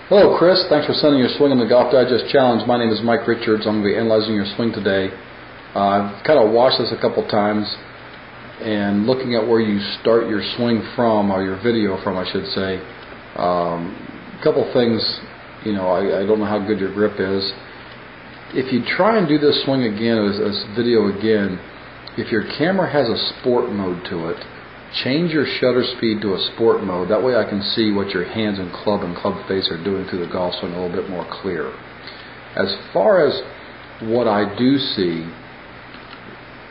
Hello, Chris. Thanks for sending your swing in the Golf Digest Challenge. My name is Mike Richards. I'm going to be analyzing your swing today. I've kind of watched this a couple times and looking at where you start your swing from, or your video from, I should say. A couple things, I don't know how good your grip is. If you try and do this swing again, or this video again, if your camera has a sport mode to it, change your shutter speed to a sport mode. That way I can see what your hands and club face are doing through the golf swing a little bit more clear. As far as what I do see,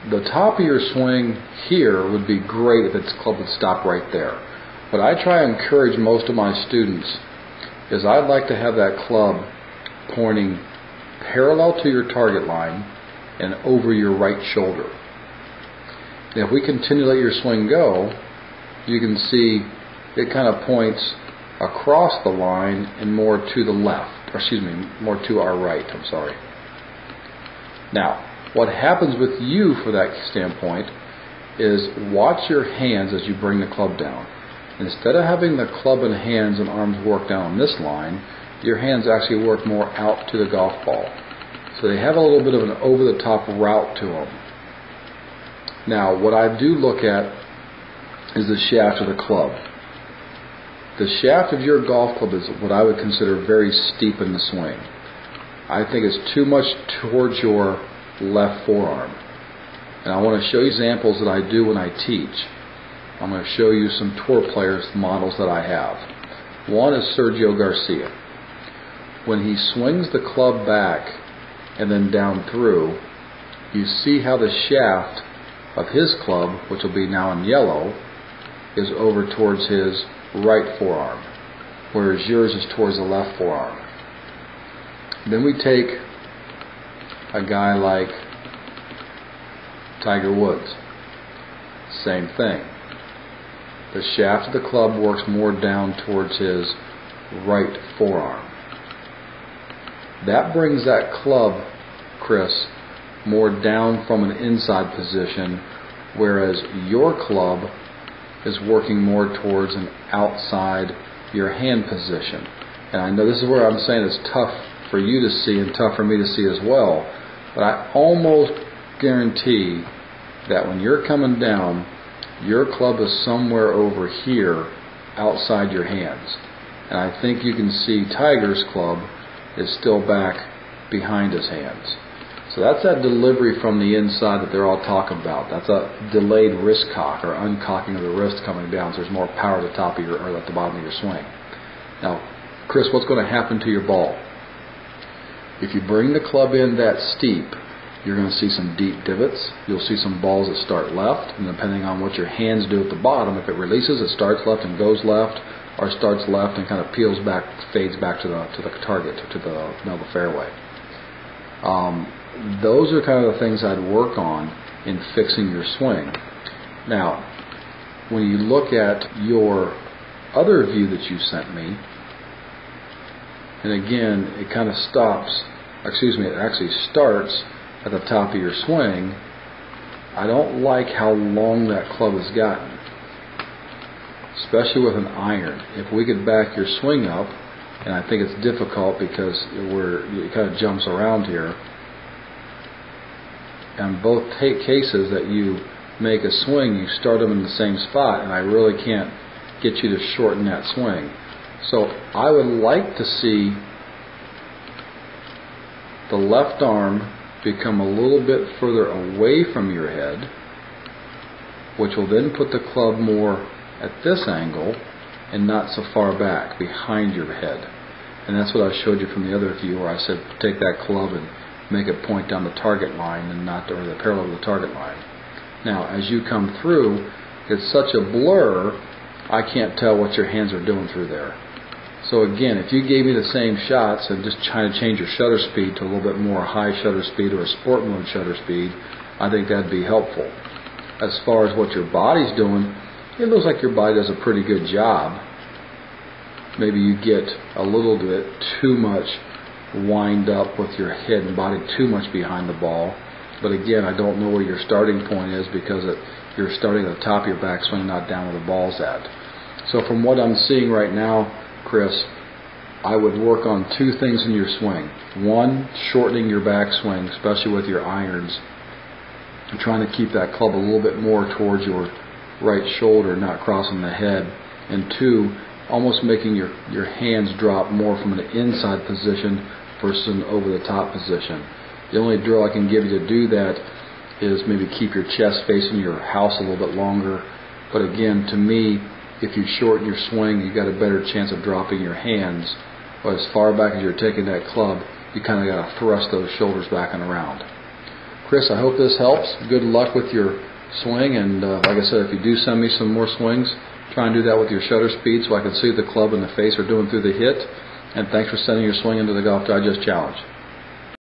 the top of your swing here would be great if its club would stop right there. What I try and encourage most of my students is I'd like to have that club pointing parallel to your target line and over your right shoulder. If we continue to let your swing go, you can see it kind of points across the line and more to the left, more to our right, Now, what happens with you for that standpoint is watch your hands as you bring the club down. Instead of having the club and hands and arms work down on this line, your hands actually work more out to the golf ball. So they have a little bit of an over-the-top route to them. Now, what I do look at is the shaft of the club. The shaft of your golf club is what I would consider very steep in the swing. I think it's too much towards your left forearm. And I want to show you examples that I do when I teach. I'm going to show you some tour players' models that I have. One is Sergio Garcia. When he swings the club back and then down through, you see how the shaft of his club, which will be now in yellow, is over towards his right forearm, whereas yours is towards the left forearm. Then we take a guy like Tiger Woods. Same thing. The shaft of the club works more down towards his right forearm. That brings that club, Chris, more down from an inside position, whereas your club is working more towards an outside your hand position. And I know this is where I'm saying it's tough for you to see and tough for me to see as well, but I almost guarantee that when you're coming down, your club is somewhere over here outside your hands. And I think you can see Tiger's club is still back behind his hands. So that's that delivery from the inside that they're all talking about. That's a delayed wrist cock, or uncocking of the wrist coming down, so there's more power at the top of or at the bottom of your swing. Now, Chris, what's going to happen to your ball? If you bring the club in that steep, you're going to see some deep divots. You'll see some balls that start left, and depending on what your hands do at the bottom, if it releases, it starts left and goes left, or starts left and kind of peels back, fades back to the target, to the middle of the fairway. Those are kind of the things I'd work on in fixing your swing. Now, when you look at your other view that you sent me, and again, it kind of it actually starts at the top of your swing. I don't like how long that club has gotten, especially with an iron. If we could back your swing up, and I think it's difficult because it kind of jumps around here. In both cases that you make a swing, you start them in the same spot, and I really can't get you to shorten that swing. So I would like to see the left arm become a little bit further away from your head, which will then put the club more at this angle and not so far back behind your head. And that's what I showed you from the other view, where I said take that club and make it point down the target line and not or the parallel to the target line. Now, as you come through, it's such a blur, I can't tell what your hands are doing through there. So again, if you gave me the same shots and just trying to change your shutter speed to a little bit more high shutter speed or a sport mode shutter speed, I think that'd be helpful. As far as what your body's doing, it looks like your body does a pretty good job. Maybe you get a little bit too much wind up with your head and body too much behind the ball. But again, I don't know where your starting point is because you're starting at the top of your backswing, not down where the ball's at. So from what I'm seeing right now, Chris, I would work on two things in your swing. One, shortening your backswing, especially with your irons, and trying to keep that club a little bit more towards your right shoulder, not crossing the head. And two, almost making your hands drop more from an inside position versus an over-the-top position. The only drill I can give you to do that is maybe keep your chest facing your house a little bit longer. But again, to me, if you shorten your swing, you got a better chance of dropping your hands. But as far back as you're taking that club, you kind of got to thrust those shoulders back and around. Chris, I hope this helps. Good luck with your swing, and like I said, if you do send me some more swings, try and do that with your shutter speed so I can see the club and the face are doing through the hit. And thanks for sending your swing into the Golf Digest Challenge.